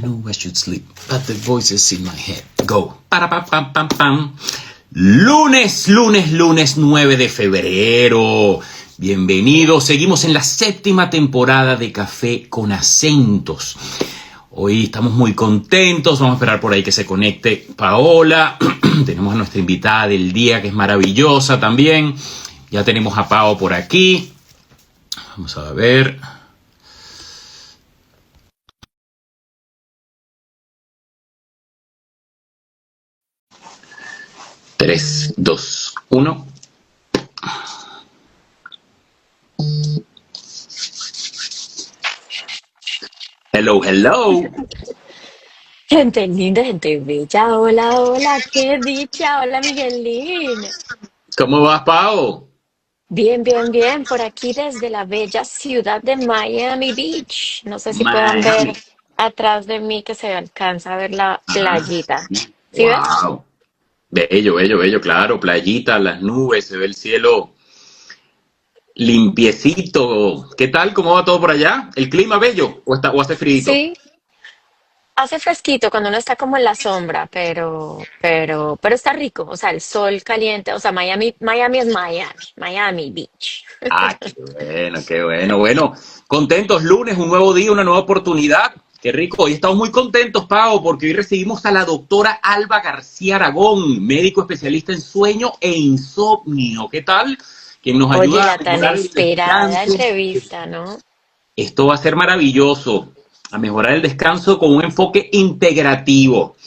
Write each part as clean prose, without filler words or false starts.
know I should sleep, but the voices in my head go. Para, pam, pam, pam, pam. Lunes 9 de febrero. Bienvenidos. Seguimos en la 7ª temporada de Café con Acentos. Hoy estamos muy contentos. Vamos a esperar por ahí que se conecte Paola. Tenemos a nuestra invitada del día, que es maravillosa también. Ya tenemos a Pao por aquí. Vamos a ver. Tres, dos, uno. Hello, hello. Gente linda, gente bella, hola, hola, qué dicha, hola Miguelín. ¿Cómo vas, Pao? Bien, bien, bien, por aquí desde la bella ciudad de Miami Beach. No sé si puedan ver Miami. atrás de mí que se alcanza a ver la Ah, playita. sí. ¿Sí ves? Wow. Bello, bello, bello, claro. Playita, las nubes, se ve el cielo limpiecito. ¿Qué tal? ¿Cómo va todo por allá? ¿El clima bello o hace frío? Sí, hace fresquito cuando uno está como en la sombra, pero está rico. O sea, el sol caliente, o sea, Miami es Miami Beach. Ah, qué bueno, qué bueno. Bueno, contentos, lunes, un nuevo día, una nueva oportunidad. Qué rico. Hoy estamos muy contentos, Pau, porque hoy recibimos a la doctora Alba García Aragón, médico especialista en sueño e insomnio. ¿Qué tal? Quien nos Oye, ayuda a la tan mejorar el esperada descanso. entrevista, ¿no? Esto va a ser maravilloso, a mejorar el descanso con un enfoque integrativo.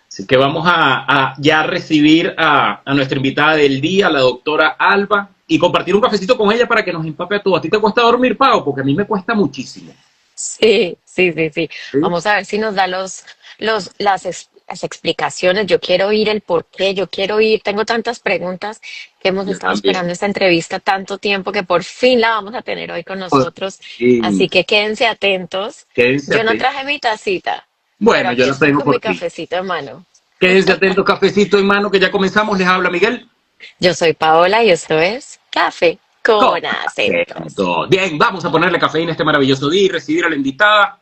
Así que vamos a ya recibir a nuestra invitada del día, la doctora Alba, y compartir un cafecito con ella para que nos empape a todos. ¿A ti te cuesta dormir, Pau? Porque a mí me cuesta muchísimo. Sí, sí, sí, sí. ¿Sí? Vamos a ver si nos da las explicaciones. Yo quiero oír el por qué, yo quiero oír, tengo tantas preguntas que hemos Yo estado también. esperando esta entrevista tanto tiempo que por fin la vamos a tener hoy con Por nosotros. fin. Así que quédense atentos. Quédense Yo no atentos. traje mi tacita, pero Bueno, yo aquí la estoy tengo con mi por ti. cafecito en mano. Quédense atentos, cafecito en mano, que ya comenzamos. Les habla Miguel. Yo soy Paola y esto es Café Con con Acentos. acento. Bien, vamos a ponerle cafeína a este maravilloso día y recibir a la invitada.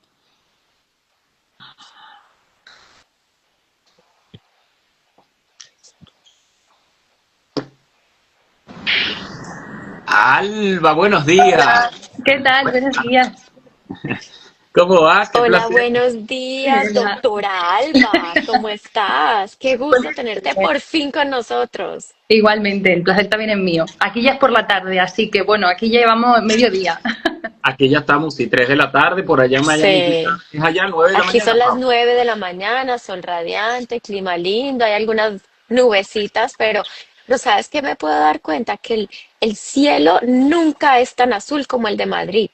Alba, buenos días. Hola, ¿qué tal? Buenos días. ¿Cómo vas? Qué Hola, placer. buenos días, Hola. doctora Alba. ¿Cómo estás? Qué Pues, gusto tenerte por fin con nosotros. igualmente, el placer también es mío. Aquí ya es por la tarde, así que bueno, aquí ya llevamos mediodía. Aquí ya estamos, sí, 3 de la tarde, por allá en Miami. Sí, Es allá 9 de la aquí mañana, son las Pau. 9 de la mañana, sol radiante, clima lindo, hay algunas nubecitas, pero ¿sabes qué me puedo dar cuenta? Que el cielo nunca es tan azul como el de Madrid.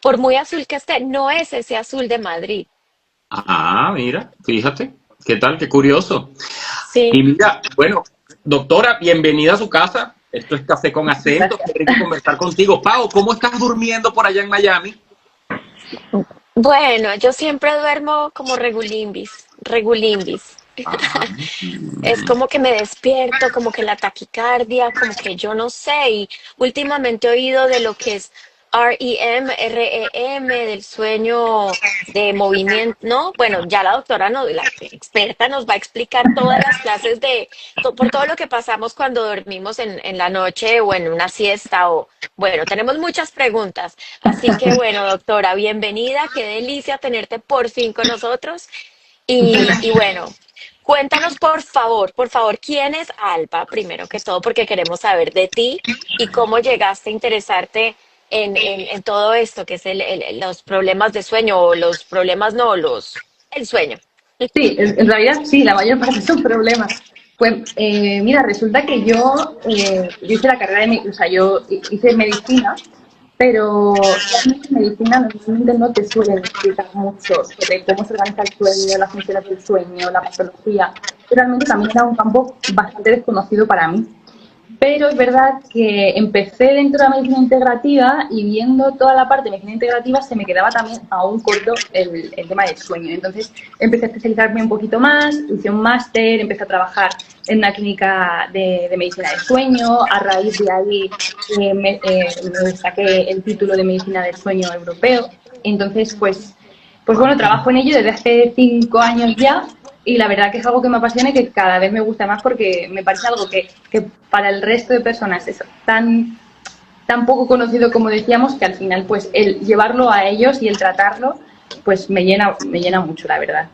Por muy azul que esté, no es ese azul de Madrid. Ah, mira, fíjate. ¿Qué tal? Qué curioso. Sí. Y mira, bueno, doctora, bienvenida a su casa. Esto es Café con Acento. Qué Gracias. rico conversar contigo. Pau, ¿cómo estás durmiendo por allá en Miami? Bueno, yo siempre duermo como regulimbis, regulimbis. Ah, Es como que me despierto, como que la taquicardia, como que yo no sé. Y últimamente he oído de lo que es REM, del sueño de movimiento, ¿no? Bueno, ya la doctora, la experta, nos va a explicar todas las clases por todo lo que pasamos cuando dormimos en la noche o en una siesta o, bueno, tenemos muchas preguntas. Así que, bueno, doctora, bienvenida. Qué delicia tenerte por fin con nosotros. Y bueno. Cuéntanos, por favor, ¿quién es Alba? Primero que todo, porque queremos saber de ti y cómo llegaste a interesarte en todo esto, que es los problemas de sueño, o los problemas, no, el sueño. Sí, en realidad sí, la mayor parte son problemas. Pues mira, resulta que yo hice la carrera o sea, yo hice medicina, pero realmente en medicina normalmente no te suelen explicar mucho sobre cómo se organiza el sueño, las funciones del sueño, la patología. Realmente también era un campo bastante desconocido para mí. Pero es verdad que empecé dentro de la medicina integrativa y viendo toda la parte de medicina integrativa se me quedaba también aún corto el tema del sueño. Entonces empecé a especializarme un poquito más, hice un máster, empecé a trabajar en una clínica de medicina del sueño. A raíz de ahí me saqué el título de medicina del sueño europeo. Entonces, pues Pues bueno, trabajo en ello desde hace 5 años ya y la verdad que es algo que me apasiona y que cada vez me gusta más porque me parece algo que para el resto de personas es tan poco conocido como decíamos que al final pues el llevarlo a ellos y el tratarlo pues me llena mucho, la verdad.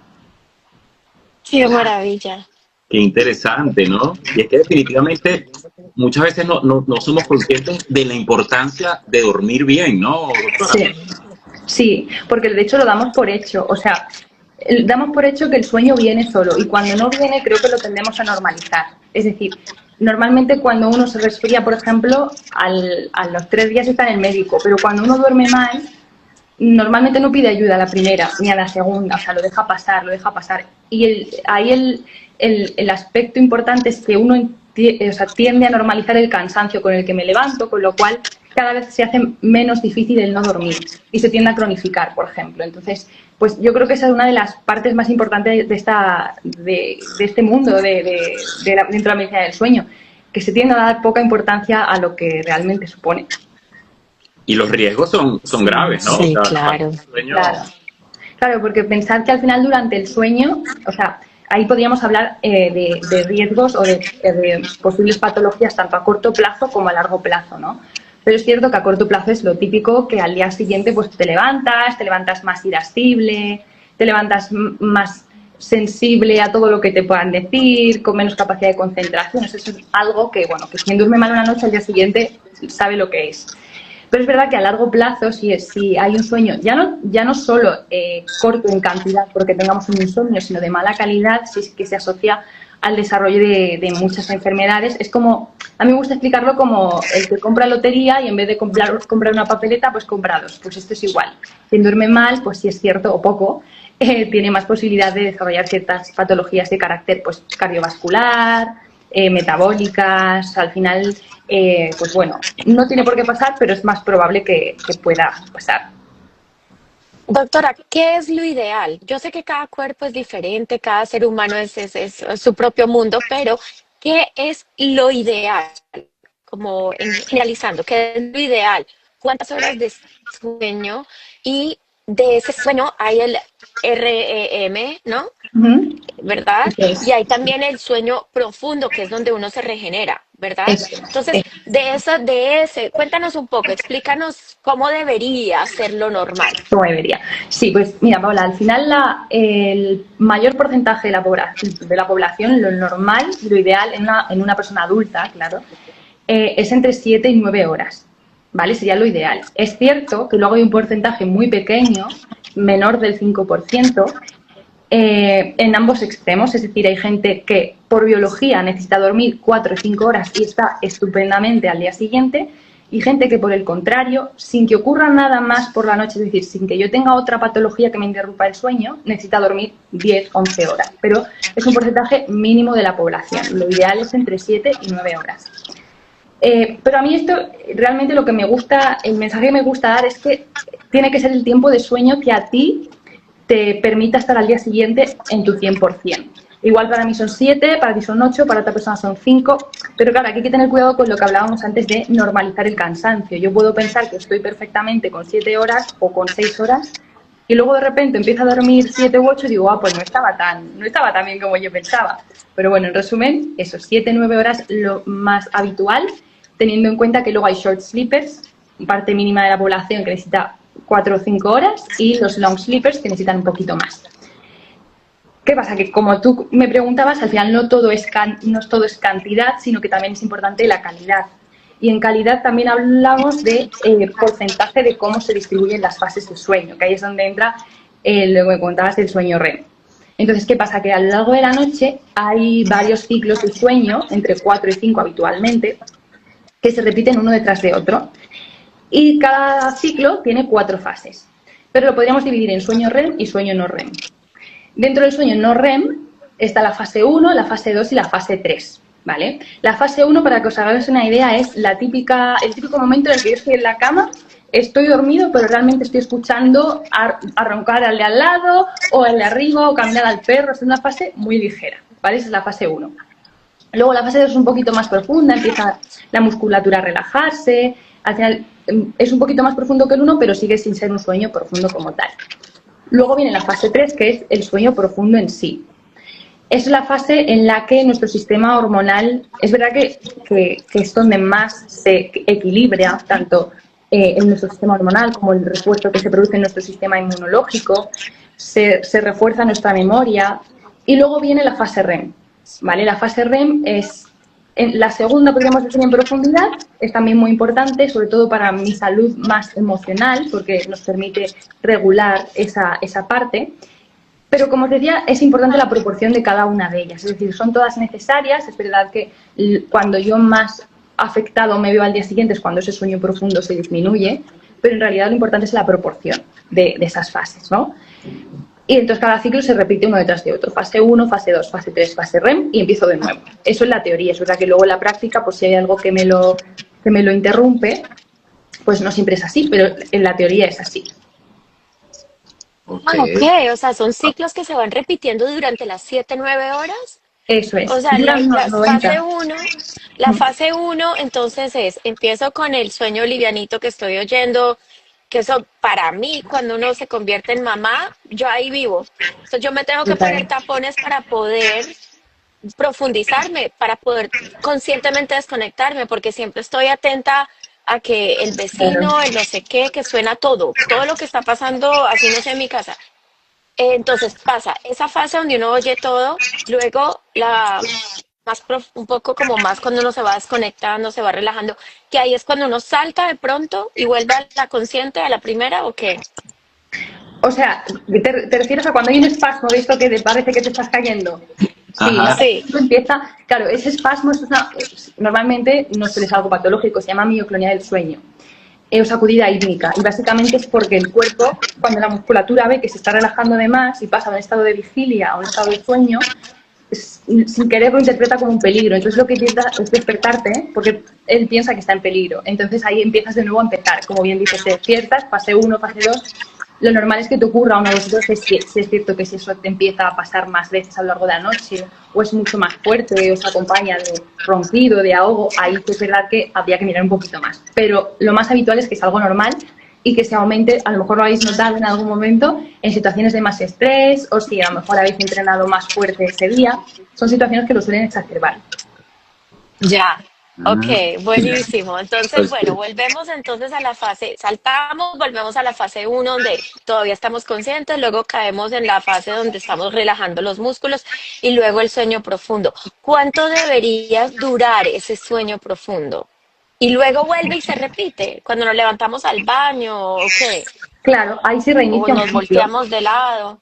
Qué maravilla. Qué interesante, ¿no? Y es que definitivamente muchas veces no somos conscientes de la importancia de dormir bien, ¿no, doctora? Sí, sí, porque de hecho lo damos por hecho, o sea, damos por hecho que el sueño viene solo y cuando no viene creo que lo tendemos a normalizar. Es decir, normalmente cuando uno se resfría, por ejemplo, a los 3 días está en el médico, pero cuando uno duerme mal, normalmente no pide ayuda a la primera ni a la segunda, o sea, lo deja pasar, lo deja pasar. Y ahí el aspecto importante es que uno tiende a normalizar el cansancio con el que me levanto, con lo cual cada vez se hace menos difícil el no dormir y se tiende a cronificar, por ejemplo. Entonces, pues yo creo que esa es una de las partes más importantes de este mundo, dentro de la medicina del sueño, que se tiende a dar poca importancia a lo que realmente supone. Y los riesgos son graves, ¿no? Sí, O sea, claro. sueño... Claro, porque pensar que al final durante el sueño, o sea, ahí podríamos hablar de riesgos o de posibles patologías tanto a corto plazo como a largo plazo, ¿no? Pero es cierto que a corto plazo es lo típico que al día siguiente pues te levantas más irascible, te levantas más sensible a todo lo que te puedan decir, con menos capacidad de concentración. Eso es algo que, bueno, que quien duerme mal una noche al día siguiente sabe lo que es. Pero es verdad que a largo plazo, si hay un sueño, ya no solo corto en cantidad porque tengamos un insomnio, sino de mala calidad, si es que se asocia al desarrollo de muchas enfermedades. Es como, a mí me gusta explicarlo como el que compra lotería y en vez de comprar una papeleta, pues compra 2. Pues esto es igual. Quien duerme mal, pues si es cierto o poco, tiene más posibilidad de desarrollar ciertas patologías de carácter pues cardiovascular, metabólicas, al final, pues bueno, no tiene por qué pasar, pero es más probable que pueda pasar. Doctora, ¿qué es lo ideal? Yo sé que cada cuerpo es diferente, cada ser humano es su propio mundo, pero ¿qué es lo ideal? Como generalizando, ¿qué es lo ideal? ¿Cuántas horas de sueño? Y de ese sueño hay el REM, ¿no? Uh-huh. ¿Verdad? Eso Y hay también el sueño profundo, que es donde uno se regenera, ¿verdad? Entonces, es. cuéntanos un poco, explícanos cómo debería ser lo normal. Como debería. Sí, pues mira, Paula, al final el mayor porcentaje de la población, lo normal, lo ideal en una persona adulta, claro, es entre 7 y 9 horas, ¿vale? Sería lo ideal. Es cierto que luego hay un porcentaje muy pequeño, menor del 5%, en ambos extremos, es decir, hay gente que por biología necesita dormir 4 o 5 horas y está estupendamente al día siguiente, y gente que por el contrario, sin que ocurra nada más por la noche, es decir, sin que yo tenga otra patología que me interrumpa el sueño, necesita dormir 10, 11 horas, pero es un porcentaje mínimo de la población, lo ideal es entre 7 y 9 horas. Pero a mí esto, realmente lo que me gusta, el mensaje que me gusta dar es que tiene que ser el tiempo de sueño que a ti te permita estar al día siguiente en tu 100%. Igual para mí son 7, para ti son 8, para otra persona son 5, pero claro, aquí hay que tener cuidado con lo que hablábamos antes de normalizar el cansancio. Yo puedo pensar que estoy perfectamente con 7 horas o con 6 horas y luego de repente empiezo a dormir 7 u 8 y digo, pues no estaba tan bien como yo pensaba. Pero bueno, en resumen, esos 7, 9 horas lo más habitual, teniendo en cuenta que luego hay short sleepers, parte mínima de la población que necesita 4 o 5 horas, y los long sleepers que necesitan un poquito más. ¿Qué pasa? Que como tú me preguntabas, al final no todo es cantidad, sino que también es importante la calidad. Y en calidad también hablamos de porcentaje de cómo se distribuyen las fases de sueño, que ahí es donde entra lo que me contabas del sueño REM. Entonces, ¿qué pasa? Que a lo largo de la noche hay varios ciclos de sueño, entre 4 y 5 habitualmente, que se repiten uno detrás de otro. Y cada ciclo tiene 4 fases, pero lo podríamos dividir en sueño REM y sueño no REM. Dentro del sueño no REM está la fase 1, la fase 2 y la fase 3, ¿vale? La fase 1, para que os hagáis una idea, es el típico momento en el que yo estoy en la cama, estoy dormido, pero realmente estoy escuchando a roncar al de al lado, o al de arriba, o caminar al perro. Es una fase muy ligera, ¿vale? Esa es la fase 1. Luego la fase 2 es un poquito más profunda, empieza la musculatura a relajarse, al final es un poquito más profundo que el 1, pero sigue sin ser un sueño profundo como tal. Luego viene la fase 3, que es el sueño profundo en sí. Es la fase en la que nuestro sistema hormonal, es verdad que es donde más se equilibra, tanto en nuestro sistema hormonal como el refuerzo que se produce en nuestro sistema inmunológico, se refuerza nuestra memoria, y luego viene la fase REM, ¿vale? La fase REM es la segunda, podríamos decir, en profundidad, es también muy importante, sobre todo para mi salud más emocional, porque nos permite regular esa parte. Pero, como os decía, es importante la proporción de cada una de ellas. Es decir, son todas necesarias. Es verdad que cuando yo más afectado me veo al día siguiente es cuando ese sueño profundo se disminuye, pero en realidad lo importante es la proporción de esas fases, ¿no? Y entonces cada ciclo se repite uno detrás de otro. Fase 1, fase 2, fase 3, fase REM y empiezo de nuevo. Eso es la teoría. Es verdad que luego en la práctica, pues si hay algo que me lo interrumpe, pues no siempre es así, pero en la teoría es así. Ah, ok, o sea, son ciclos que se van repitiendo durante las 7, 9 horas. Eso es. O sea, Duran unos 90. la fase uno, entonces empiezo con el sueño livianito que estoy oyendo, que eso para mí, cuando uno se convierte en mamá, yo ahí vivo. Entonces yo me tengo que poner Total. tapones para poder profundizarme, para poder conscientemente desconectarme, porque siempre estoy atenta a que el Claro. vecino, el no sé qué, que suena todo lo que está pasando, así no sé en mi casa. Entonces pasa esa fase donde uno oye todo, luego un poco como más cuando uno se va desconectando, se va relajando, que ahí es cuando uno salta de pronto y vuelve a la consciente, a la primera, ¿o qué? O sea, ¿te refieres a cuando hay un espasmo de esto que te parece que te estás cayendo? Sí, la Ajá. Sí. empieza, claro, ese espasmo normalmente no suele ser algo patológico, se llama mioclonía del sueño, o sacudida ítmica, y básicamente es porque el cuerpo, cuando la musculatura ve que se está relajando de más y pasa de un estado de vigilia a un estado de sueño, sin querer lo interpreta como un peligro. Entonces lo que intenta es despertarte porque él piensa que está en peligro. Entonces ahí empiezas de nuevo a empezar. Como bien dices, te despiertas, fase 1, fase 2. Lo normal es que te ocurra una o dos veces, si es cierto que si eso te empieza a pasar más veces a lo largo de la noche o es mucho más fuerte o se acompaña de ronquido, de ahogo, ahí es verdad que habría que mirar un poquito más. Pero lo más habitual es que es algo normal y que se aumente, a lo mejor lo habéis notado en algún momento, en situaciones de más estrés o si a lo mejor habéis entrenado más fuerte ese día, son situaciones que lo suelen exacerbar. Ya. Ok, Ah, buenísimo. Entonces, pues, bueno, volvemos entonces a la fase, saltamos, volvemos a la fase uno donde todavía estamos conscientes, luego caemos en la fase donde estamos relajando los músculos y luego el sueño profundo. ¿Cuánto debería durar ese sueño profundo? Y luego vuelve y se repite, cuando nos levantamos al baño, ¿o qué? Claro, ahí se O reinicia un nos ciclo. volteamos de lado.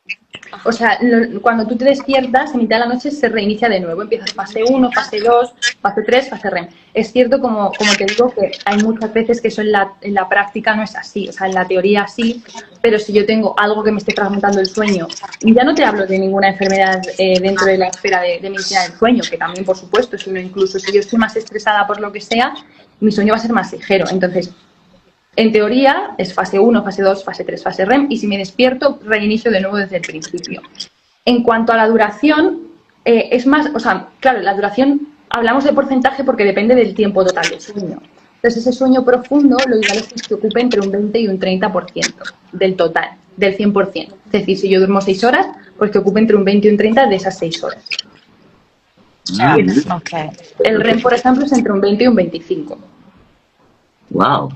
O sea, cuando tú te despiertas, en mitad de la noche se reinicia de nuevo. Empiezas fase 1, fase 2, fase 3, fase REM. Es cierto, como te digo, que hay muchas veces que eso en la práctica no es así. O sea, en la teoría sí, pero si yo tengo algo que me esté fragmentando el sueño, y ya no te hablo de ninguna enfermedad dentro de la esfera de medicina del sueño, que también, por supuesto, sino incluso si yo estoy más estresada por lo que sea, mi sueño va a ser más ligero. Entonces, en teoría, es fase 1, fase 2, fase 3, fase REM, y si me despierto, reinicio de nuevo desde el principio. En cuanto a la duración, es más, o sea, claro, la duración, hablamos de porcentaje porque depende del tiempo total del sueño. Entonces, ese sueño profundo, lo ideal es que se ocupe entre un 20 y un 30% del total, del 100%. Es decir, si yo duermo 6 horas, pues que ocupe entre un 20 y un 30 de esas 6 horas. Ya, ok. El REM, por ejemplo, es entre un 20 y un 25. wow.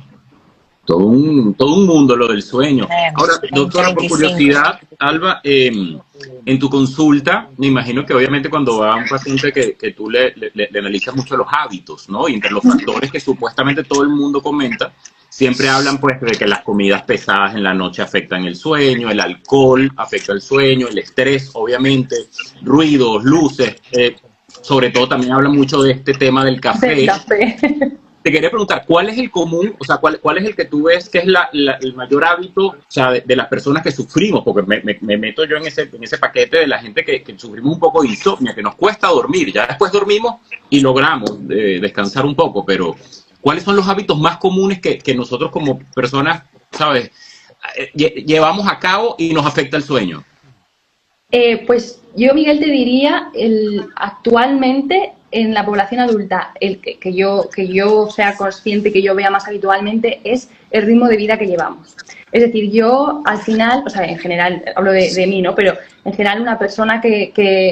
Todo un mundo lo del sueño. Ahora, 20, doctora, por 25. curiosidad, Alba, en tu consulta, me imagino que obviamente cuando va un paciente que tú le analizas mucho los hábitos, ¿no? Y entre los factores que supuestamente todo el mundo comenta, siempre hablan pues de que las comidas pesadas en la noche afectan el sueño, el alcohol afecta el sueño, el estrés, obviamente, ruidos, luces, sobre todo también hablan mucho de este tema del Del café. café. Te quería preguntar, ¿cuál es el común, o sea, cuál es el que tú ves que es el mayor hábito, o sea, de las personas que sufrimos? Porque me meto yo en ese paquete de la gente que sufrimos un poco de insomnio, que nos cuesta dormir, ya después dormimos y logramos descansar un poco, pero ¿cuáles son los hábitos más comunes que nosotros como personas, sabes, llevamos a cabo y nos afecta el sueño? Pues yo, Miguel, te diría, actualmente en la población adulta, el que yo sea consciente, que yo vea más habitualmente, es el ritmo de vida que llevamos. Es decir, yo al final, o sea, en general, hablo de mí, ¿no? Pero en general una persona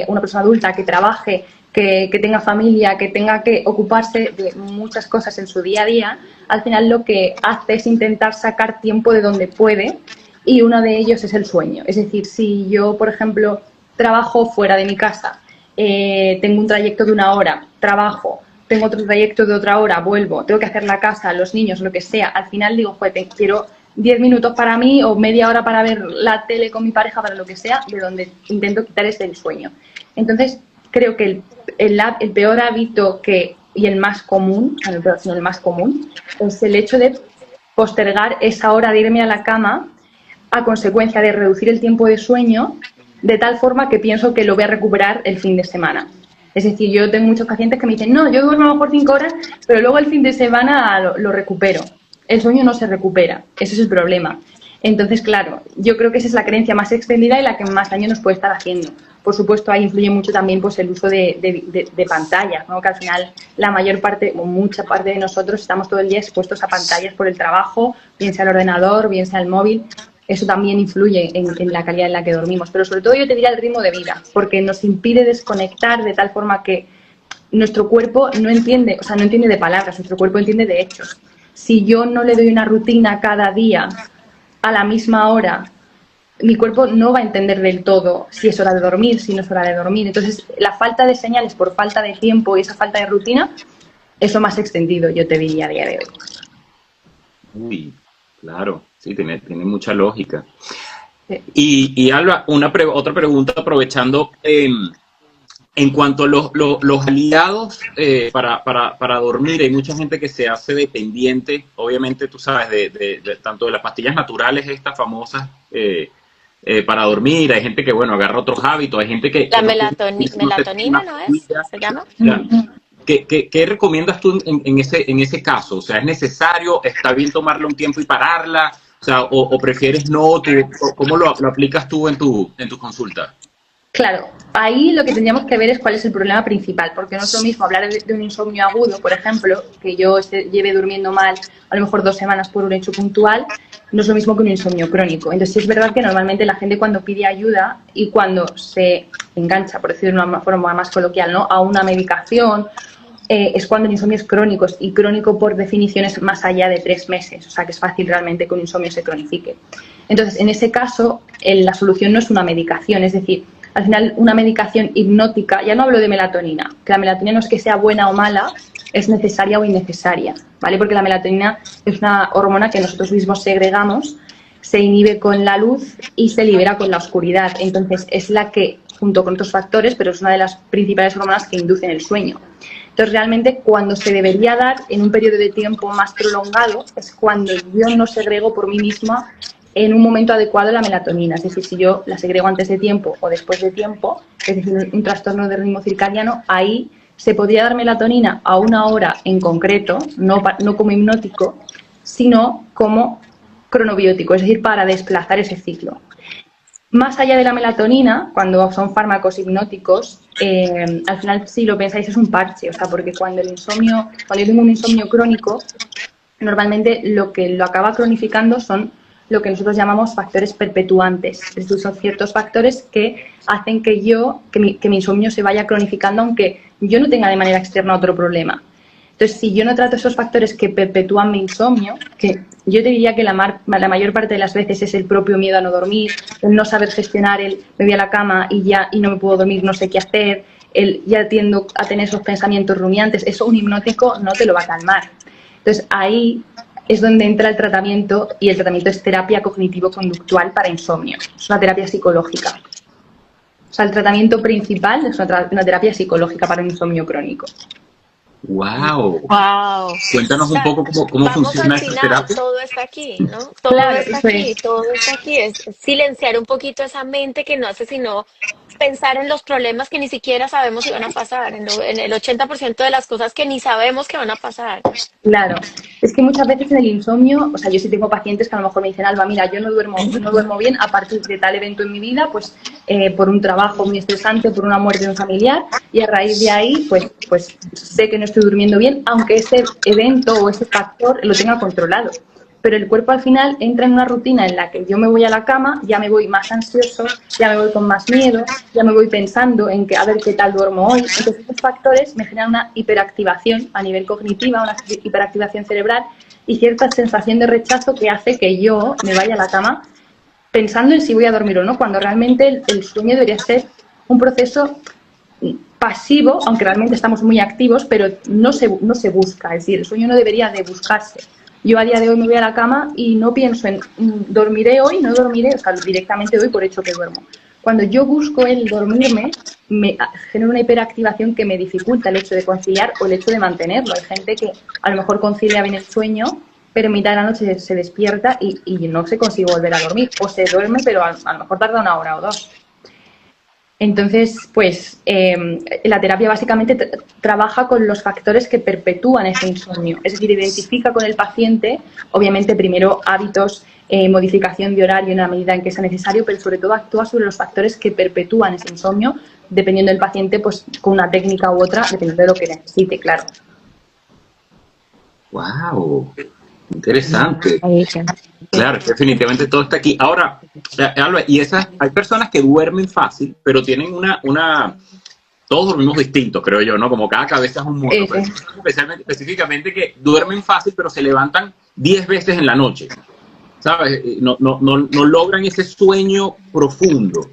una persona adulta que trabaje, que tenga familia, que tenga que ocuparse de muchas cosas en su día a día, al final lo que hace es intentar sacar tiempo de donde puede, y uno de ellos es el sueño. Es decir, si yo, por ejemplo, trabajo fuera de mi casa, tengo un trayecto de 1 hora, trabajo, tengo otro trayecto de otra hora, vuelvo, tengo que hacer la casa, los niños, lo que sea, al final digo, joder, quiero 10 minutos para mí o media hora para ver la tele con mi pareja, para lo que sea, de donde intento quitar es el sueño. Entonces, creo que el peor hábito y el más común, no el peor, sino el más común, es el hecho de postergar esa hora de irme a la cama a consecuencia de reducir el tiempo de sueño, de tal forma que pienso que lo voy a recuperar el fin de semana. Es decir, yo tengo muchos pacientes que me dicen, no, yo duermo a lo mejor 5 horas, pero luego el fin de semana lo recupero. El sueño no se recupera, ese es el problema. Entonces, claro, yo creo que esa es la creencia más extendida y la que más daño nos puede estar haciendo. Por supuesto, ahí influye mucho también pues, el uso de pantallas, ¿no? Que al final la mayor parte o mucha parte de nosotros estamos todo el día expuestos a pantallas por el trabajo, bien sea el ordenador, bien sea el móvil. Eso también influye en la calidad en la que dormimos. Pero sobre todo yo te diría el ritmo de vida, porque nos impide desconectar de tal forma que nuestro cuerpo no entiende, o sea, no entiende de palabras, nuestro cuerpo entiende de hechos. Si yo no le doy una rutina cada día a la misma hora, mi cuerpo no va a entender del todo si es hora de dormir, si no es hora de dormir. Entonces, la falta de señales por falta de tiempo y esa falta de rutina es lo más extendido, yo te diría, a día de hoy. Uy, claro, sí, tiene mucha lógica. Sí. Y Alba, otra pregunta aprovechando, en cuanto a los aliados para dormir, hay mucha gente que se hace dependiente, obviamente tú sabes, de tanto de las pastillas naturales, estas famosas, para dormir, hay gente que, bueno, agarra otros hábitos, hay gente que... La que melatonina, ¿no es? ¿Se llama? Ya. ¿Qué recomiendas tú en ese caso? O sea, ¿es necesario? ¿Está bien tomarle un tiempo y pararla? O sea, ¿o prefieres no? ¿Cómo lo aplicas tú en tu consulta? Claro, ahí lo que tendríamos que ver es cuál es el problema principal, porque no es lo mismo hablar de un insomnio agudo, por ejemplo, que yo lleve durmiendo mal a lo mejor 2 semanas por un hecho puntual, no es lo mismo que un insomnio crónico. Entonces, sí es verdad que normalmente la gente cuando pide ayuda y cuando se engancha, por decirlo de una forma más coloquial, ¿no?, a una medicación, es cuando el insomnio es crónico, y crónico por definición es más allá de 3 meses, o sea que es fácil realmente que un insomnio se cronifique. Entonces, en ese caso, la solución no es una medicación, es decir, al final una medicación hipnótica, ya no hablo de melatonina, que la melatonina no es que sea buena o mala, es necesaria o innecesaria, ¿vale? Porque la melatonina es una hormona que nosotros mismos segregamos, se inhibe con la luz y se libera con la oscuridad. Entonces es la que, junto con otros factores, pero es una de las principales hormonas que inducen el sueño. Entonces realmente cuando se debería dar en un periodo de tiempo más prolongado es cuando yo no segrego por mí misma en un momento adecuado la melatonina. Es decir, si yo la segrego antes de tiempo o después de tiempo, es decir, un trastorno de ritmo circadiano, ahí se podría dar melatonina a una hora en concreto, no como hipnótico, sino como cronobiótico, es decir, para desplazar ese ciclo. Más allá de la melatonina, cuando son fármacos hipnóticos, al final, si lo pensáis, es un parche, o sea, porque cuando yo tengo un insomnio crónico, normalmente lo que lo acaba cronificando son lo que nosotros llamamos factores perpetuantes. Es decir, son ciertos factores que hacen que mi insomnio se vaya cronificando, aunque yo no tenga de manera externa otro problema. Entonces, si yo no trato esos factores que perpetúan mi insomnio, que yo te diría que la mayor parte de las veces es el propio miedo a no dormir, el no saber gestionar me voy a la cama y no me puedo dormir, no sé qué hacer, ya tiendo a tener esos pensamientos rumiantes, eso un hipnótico no te lo va a calmar. Entonces, ahí es donde entra el tratamiento, y el tratamiento es terapia cognitivo-conductual para insomnio. Es una terapia psicológica. O sea, el tratamiento principal es una terapia psicológica para un insomnio crónico. ¡Wow! Wow. Cuéntanos un poco cómo funciona esta terapia. Todo está aquí, ¿no? Todo Claro, está aquí, todo está aquí. Es silenciar un poquito esa mente que no hace sino pensar en los problemas que ni siquiera sabemos si van a pasar, en el 80% de las cosas que ni sabemos que van a pasar. Claro, es que muchas veces en el insomnio, o sea, yo sí tengo pacientes que a lo mejor me dicen, Alba, mira, yo no duermo bien a partir de tal evento en mi vida, pues por un trabajo muy estresante, por una muerte de un familiar, y a raíz de ahí, pues sé que no estoy durmiendo bien, aunque ese evento o ese factor lo tenga controlado. Pero el cuerpo al final entra en una rutina en la que yo me voy a la cama, ya me voy más ansioso, ya me voy con más miedo, ya me voy pensando en que a ver qué tal duermo hoy. Entonces, estos factores me generan una hiperactivación a nivel cognitiva, una hiperactivación cerebral y cierta sensación de rechazo que hace que yo me vaya a la cama pensando en si voy a dormir o no, cuando realmente el sueño debería ser un proceso pasivo, aunque realmente estamos muy activos, pero no se busca, es decir, el sueño no debería de buscarse. Yo a día de hoy me voy a la cama y no pienso en dormiré hoy, no dormiré, o sea, directamente doy por hecho que duermo. Cuando yo busco el dormirme, me genera una hiperactivación que me dificulta el hecho de conciliar o el hecho de mantenerlo. Hay gente que a lo mejor concilia bien el sueño, pero en mitad de la noche se despierta y no se consigue volver a dormir. O se duerme, pero a lo mejor tarda una hora o dos. Entonces, pues la terapia básicamente trabaja con los factores que perpetúan ese insomnio. Es decir, identifica con el paciente, obviamente primero hábitos, modificación de horario en la medida en que sea necesario, pero sobre todo actúa sobre los factores que perpetúan ese insomnio, dependiendo del paciente, pues con una técnica u otra, dependiendo de lo que necesite, claro. Wow, interesante. Ahí, sí. Claro, definitivamente todo está aquí. Ahora, Alba, hay personas que duermen fácil, pero tienen todos dormimos distintos, creo yo, ¿no? Como cada cabeza es un mundo. Pero específicamente que duermen fácil, pero se levantan 10 veces en la noche, ¿sabes? No logran ese sueño profundo.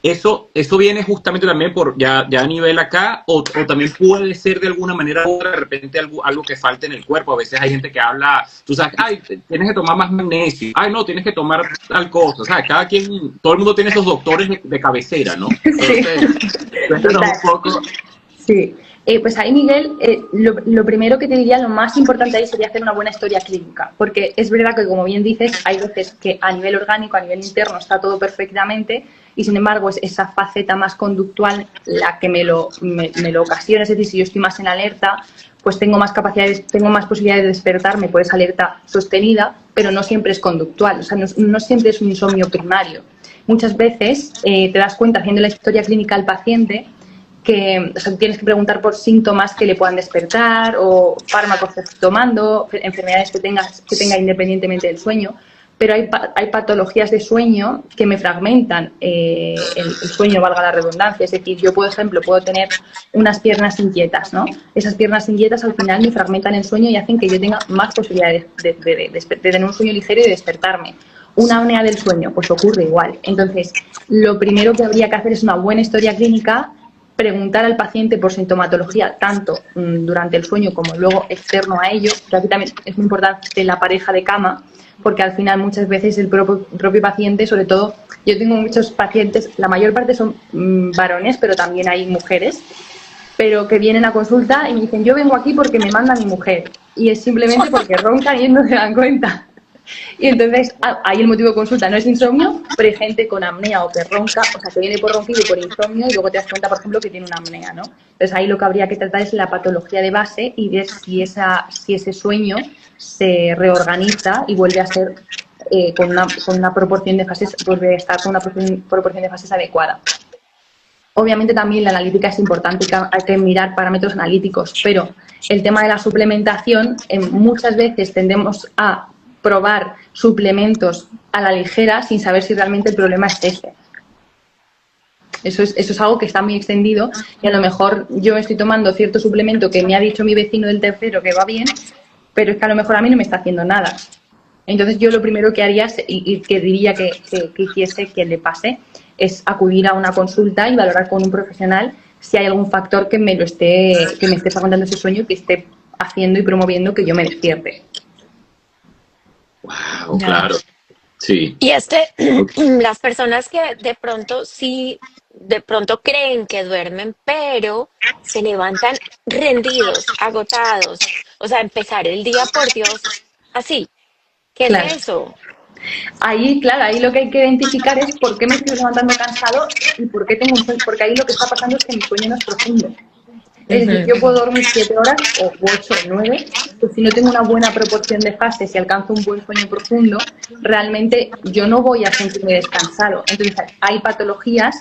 Eso viene justamente también por ya a nivel acá, o también puede ser de alguna manera u otra, de repente algo que falte en el cuerpo. A veces hay gente que habla, tú sabes, ay, tienes que tomar más magnesio, ay, no, tienes que tomar tal cosa, o sea, todo el mundo tiene esos doctores de cabecera, ¿no? Entonces, cuéntanos un poco. Sí, pues ahí, Miguel, lo primero que te diría, lo más importante ahí sería hacer una buena historia clínica, porque es verdad que, como bien dices, hay veces que a nivel orgánico, a nivel interno, está todo perfectamente y, sin embargo, es esa faceta más conductual la que me lo ocasiona. Es decir, si yo estoy más en alerta, pues tengo más capacidades, tengo más posibilidades de despertarme por esa alerta sostenida, pero no siempre es conductual, o sea, no siempre es un insomnio primario. Muchas veces te das cuenta, haciendo la historia clínica al paciente, que, o sea, tienes que preguntar por síntomas que le puedan despertar o fármacos que esté tomando, enfermedades que tenga independientemente del sueño, pero hay patologías de sueño que me fragmentan el sueño, valga la redundancia. Es decir, yo, por ejemplo, puedo tener unas piernas inquietas, ¿no? Esas piernas inquietas al final me fragmentan el sueño y hacen que yo tenga más posibilidades de tener un sueño ligero y de despertarme. Una apnea del sueño, pues ocurre igual. Entonces, lo primero que habría que hacer es una buena historia clínica, preguntar al paciente por sintomatología, tanto durante el sueño como luego externo a ello, que aquí también es muy importante la pareja de cama, porque al final muchas veces el propio paciente, sobre todo, yo tengo muchos pacientes, la mayor parte son varones, pero también hay mujeres, pero que vienen a consulta y me dicen, yo vengo aquí porque me manda mi mujer, y es simplemente porque roncan y ellos no se dan cuenta. Y entonces, ahí el motivo de consulta no es insomnio, pero hay gente con apnea o que ronca, o sea, que viene por ronquido y por insomnio y luego te das cuenta, por ejemplo, que tiene una apnea, ¿no? Entonces, ahí lo que habría que tratar es la patología de base y ver si ese sueño se reorganiza y vuelve a ser con una proporción de fases, vuelve a estar con una proporción de fases adecuada. Obviamente también la analítica es importante, hay que mirar parámetros analíticos, pero el tema de la suplementación, muchas veces tendemos a probar suplementos a la ligera sin saber si realmente el problema es ese. Eso es algo que está muy extendido y a lo mejor yo estoy tomando cierto suplemento que me ha dicho mi vecino del tercero que va bien, pero es que a lo mejor a mí no me está haciendo nada. Entonces yo lo primero que haría y que diría que hiciese que le pase es acudir a una consulta y valorar con un profesional si hay algún factor que me esté fragmentando ese sueño y que esté haciendo y promoviendo que yo me despierte. Wow, claro. Sí. Y las personas que de pronto creen que duermen, pero se levantan rendidos, agotados. O sea, empezar el día, por Dios, así. ¿Qué Claro. es eso? Ahí, claro, ahí lo que hay que identificar es por qué me estoy levantando cansado y por qué tengo un sueño, porque ahí lo que está pasando es que mi sueño no es profundo. Es decir, yo puedo dormir 7 horas o 8 o 9, pues si no tengo una buena proporción de fases y alcanzo un buen sueño profundo, realmente yo no voy a sentirme descansado. Entonces, hay patologías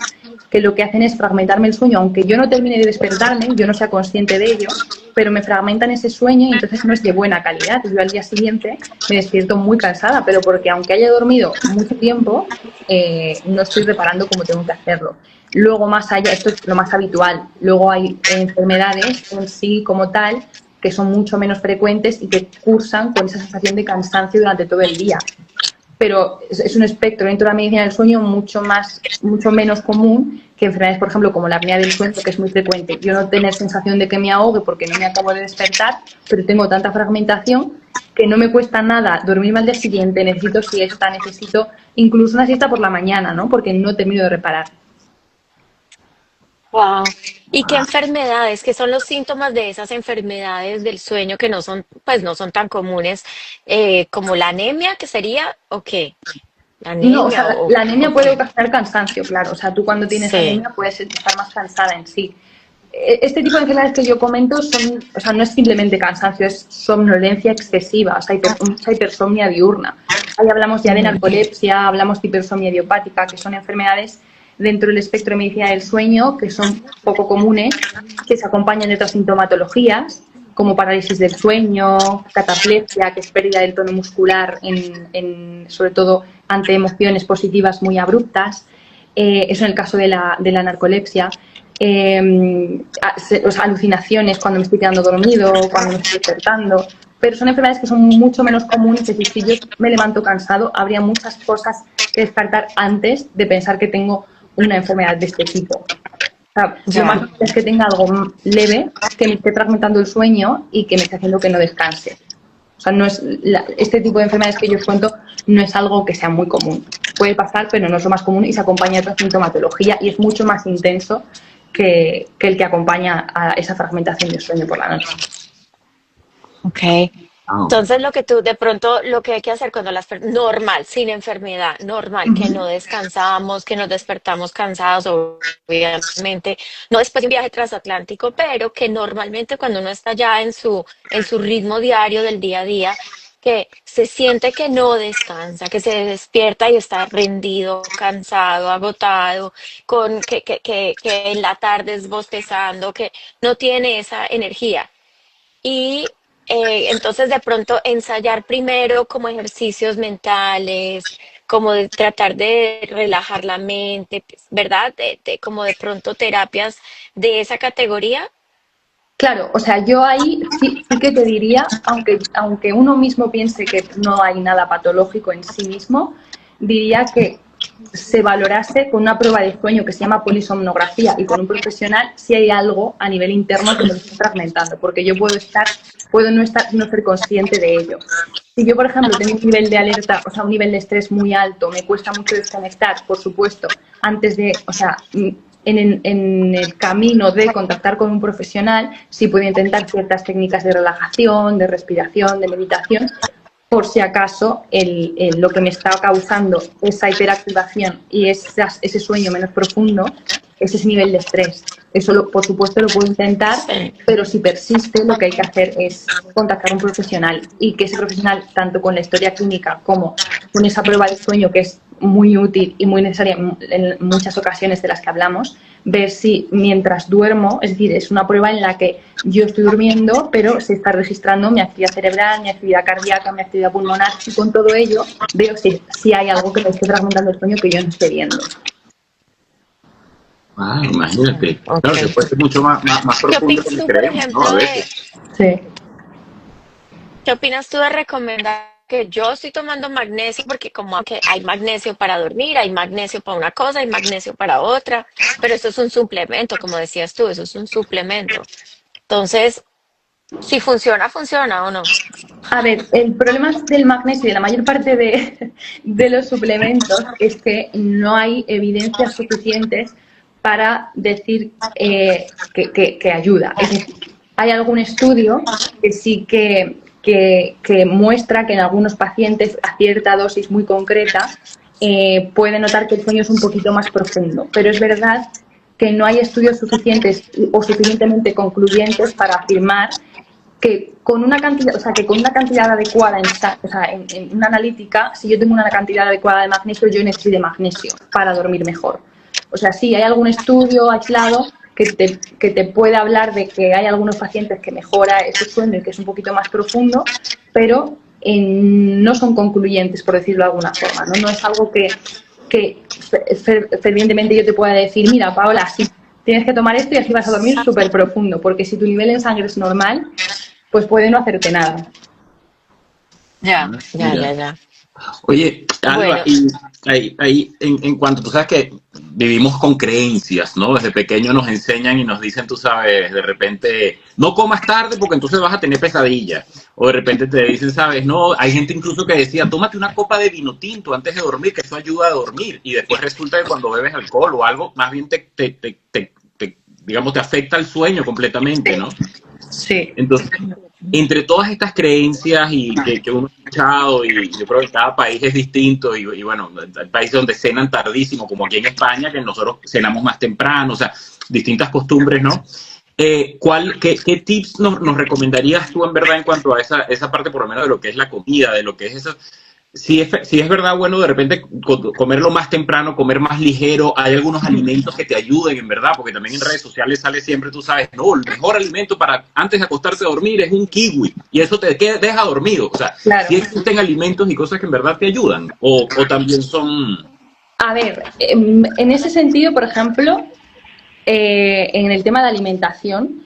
que lo que hacen es fragmentarme el sueño, aunque yo no termine de despertarme, yo no sea consciente de ello, pero me fragmentan ese sueño y entonces no es de buena calidad. Yo al día siguiente me despierto muy cansada, pero porque aunque haya dormido mucho tiempo, no estoy reparando como tengo que hacerlo. Luego, más allá, esto es lo más habitual, luego hay enfermedades en sí como tal que son mucho menos frecuentes y que cursan con esa sensación de cansancio durante todo el día. Pero es un espectro dentro de la medicina del sueño mucho menos común que enfermedades, por ejemplo, como la apnea del sueño, que es muy frecuente. Yo no tener sensación de que me ahogue porque no me acabo de despertar, pero tengo tanta fragmentación que no me cuesta nada dormirme al día siguiente, necesito siesta, necesito incluso una siesta por la mañana, ¿no? Porque no termino de reparar. Wow. ¿Y qué enfermedades, qué son los síntomas de esas enfermedades del sueño que no son, pues no son tan comunes, como la anemia, que sería, o qué? La No, o sea, anemia la anemia o puede qué? ocasionar cansancio, claro. O sea, tú cuando tienes Sí. anemia puedes estar más cansada en sí. Este tipo de enfermedades que yo comento son, o sea, no es simplemente cansancio, es somnolencia excesiva, o sea, mucha hipersomnia diurna. Ahí hablamos ya de narcolepsia, hablamos de hipersomnia idiopática, que son enfermedades dentro del espectro de medicina del sueño que son poco comunes, que se acompañan de otras sintomatologías, como parálisis del sueño, cataplesia, que es pérdida del tono muscular, sobre todo ante emociones positivas muy abruptas. Eso en el caso de la narcolepsia. Alucinaciones cuando me estoy quedando dormido, cuando me estoy despertando. Pero son enfermedades que son mucho menos comunes. Es decir, si yo me levanto cansado, habría muchas cosas que descartar antes de pensar que tengo una enfermedad de este tipo. O sea, yo más Ya. es que tenga algo leve, que me esté fragmentando el sueño y que me esté haciendo que no descanse. O sea, no es este tipo de enfermedades que yo os cuento no es algo que sea muy común. Puede pasar, pero no es lo más común y se acompaña de otra sintomatología y es mucho más intenso que el que acompaña a esa fragmentación del sueño por la noche. Ok. Ah, Entonces, lo que tú, de pronto, lo que hay que hacer cuando normal, sin enfermedad, normal, que no descansamos, que nos despertamos cansados, obviamente, no después de un viaje transatlántico, pero que normalmente cuando uno está ya en su ritmo diario del día a día, que se siente que no descansa, que se despierta y está rendido, cansado, agotado, que en la tarde es bostezando, que no tiene esa energía. Y entonces de pronto ensayar primero como ejercicios mentales, como de tratar de relajar la mente, pues, ¿verdad? Como de pronto terapias de esa categoría. Claro, o sea, yo ahí sí que te diría, aunque uno mismo piense que no hay nada patológico en sí mismo, diría que se valorase con una prueba de sueño que se llama polisomnografía y con un profesional si hay algo a nivel interno que me lo esté fragmentando, porque yo puedo no ser consciente de ello. Si yo, por ejemplo, tengo un nivel de alerta, o sea, un nivel de estrés muy alto, me cuesta mucho desconectar, por supuesto, o sea, en el camino de contactar con un profesional, sí puedo intentar ciertas técnicas de relajación, de respiración, de meditación, por si acaso lo que me está causando esa hiperactivación y ese sueño menos profundo es ese nivel de estrés. Eso, por supuesto, lo puedo intentar, Sí. pero si persiste, lo que hay que hacer es contactar a un profesional y que ese profesional, tanto con la historia clínica como con esa prueba de sueño, que es muy útil y muy necesaria en muchas ocasiones de las que hablamos, ver si mientras duermo, es decir, es una prueba en la que yo estoy durmiendo, pero se está registrando mi actividad cerebral, mi actividad cardíaca, mi actividad pulmonar, y con todo ello veo si hay algo que me esté fragmentando el sueño que yo no esté viendo. imagínate. Ok. Claro, que puede ser mucho más ¿Qué profundo opinas de lo tú, que por creemos, ¿no? ejemplo, A veces. Sí. qué opinas tú de recomendar que yo estoy tomando magnesio porque como que hay magnesio para dormir, hay magnesio para una cosa, hay magnesio para otra, pero eso es un suplemento, como decías tú, eso es un suplemento. Entonces, si funciona, funciona o no. A ver, el problema del magnesio y de la mayor parte de los suplementos es que no hay evidencias suficientes para decir que ayuda. Es decir, hay algún estudio que sí que que muestra que en algunos pacientes a cierta dosis muy concreta puede notar que el sueño es un poquito más profundo. Pero es verdad que no hay estudios suficientes o suficientemente concluyentes para afirmar que con una cantidad, adecuada en una analítica, si yo tengo una cantidad adecuada de magnesio, yo necesito de magnesio para dormir mejor. O sea, sí, hay algún estudio aislado que te puede hablar de que hay algunos pacientes que mejora ese sueño y que es un poquito más profundo, pero no son concluyentes, por decirlo de alguna forma, ¿no? No es algo que fervientemente yo te pueda decir, mira, Paola, sí, tienes que tomar esto y así vas a dormir súper profundo, porque si tu nivel en sangre es normal, pues puede no hacerte nada. Ya. Oye, Alba, Bueno. y ahí en cuanto, tú sabes que vivimos con creencias, ¿no? Desde pequeño nos enseñan y nos dicen, tú sabes, de repente, no comas tarde porque entonces vas a tener pesadillas. O de repente te dicen, sabes, no, hay gente incluso que decía, tómate una copa de vino tinto antes de dormir, que eso ayuda a dormir. Y después resulta que cuando bebes alcohol o algo, más bien digamos, te afecta el sueño completamente, ¿no? Sí. Entonces, entre todas estas creencias y que uno ha escuchado, y yo creo que cada país es distinto, y bueno, hay países donde cenan tardísimo, como aquí en España, que nosotros cenamos más temprano, o sea, distintas costumbres, ¿no? ¿Qué tips nos recomendarías tú en verdad en cuanto a esa parte, por lo menos de lo que es la comida, de lo que es eso? Si es verdad, bueno, de repente comerlo más temprano, comer más ligero, hay algunos alimentos que te ayuden, en verdad, porque también en redes sociales sale siempre, tú sabes, no, el mejor alimento para antes de acostarte a dormir es un kiwi, y eso te deja dormido. O sea, Claro. si existen alimentos y cosas que en verdad te ayudan, o también son... A ver, en ese sentido, por ejemplo, en el tema de alimentación,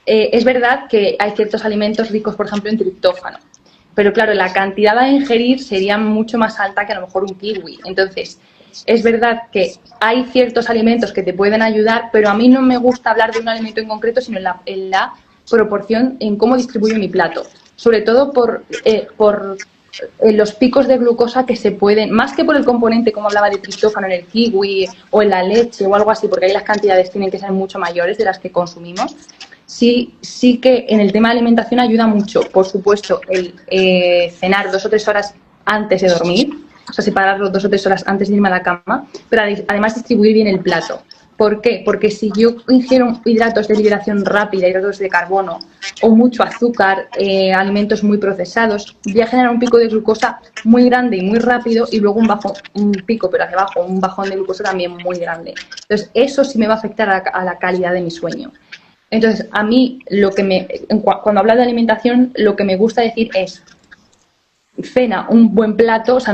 es verdad que hay ciertos alimentos ricos, por ejemplo, en triptófano. Pero claro, la cantidad a ingerir sería mucho más alta que a lo mejor un kiwi. Entonces, es verdad que hay ciertos alimentos que te pueden ayudar, pero a mí no me gusta hablar de un alimento en concreto, sino en la proporción, en cómo distribuyo mi plato. Sobre todo por los picos de glucosa que se pueden, más que por el componente, como hablaba de triptófano en el kiwi o en la leche o algo así, porque ahí las cantidades tienen que ser mucho mayores de las que consumimos. Sí que en el tema de alimentación ayuda mucho, por supuesto, el cenar 2 o 3 horas antes de dormir, o sea, separarlo 2 o 3 horas antes de irme a la cama, pero además distribuir bien el plato. ¿Por qué? Porque si yo ingiero hidratos de liberación rápida, hidratos de carbono o mucho azúcar, alimentos muy procesados, voy a generar un pico de glucosa muy grande y muy rápido y luego un pico, pero hacia abajo, un bajón de glucosa también muy grande. Entonces, eso sí me va a afectar a la calidad de mi sueño. Entonces, a mí, cuando hablo de alimentación, lo que me gusta decir es cena, un buen plato, o sea,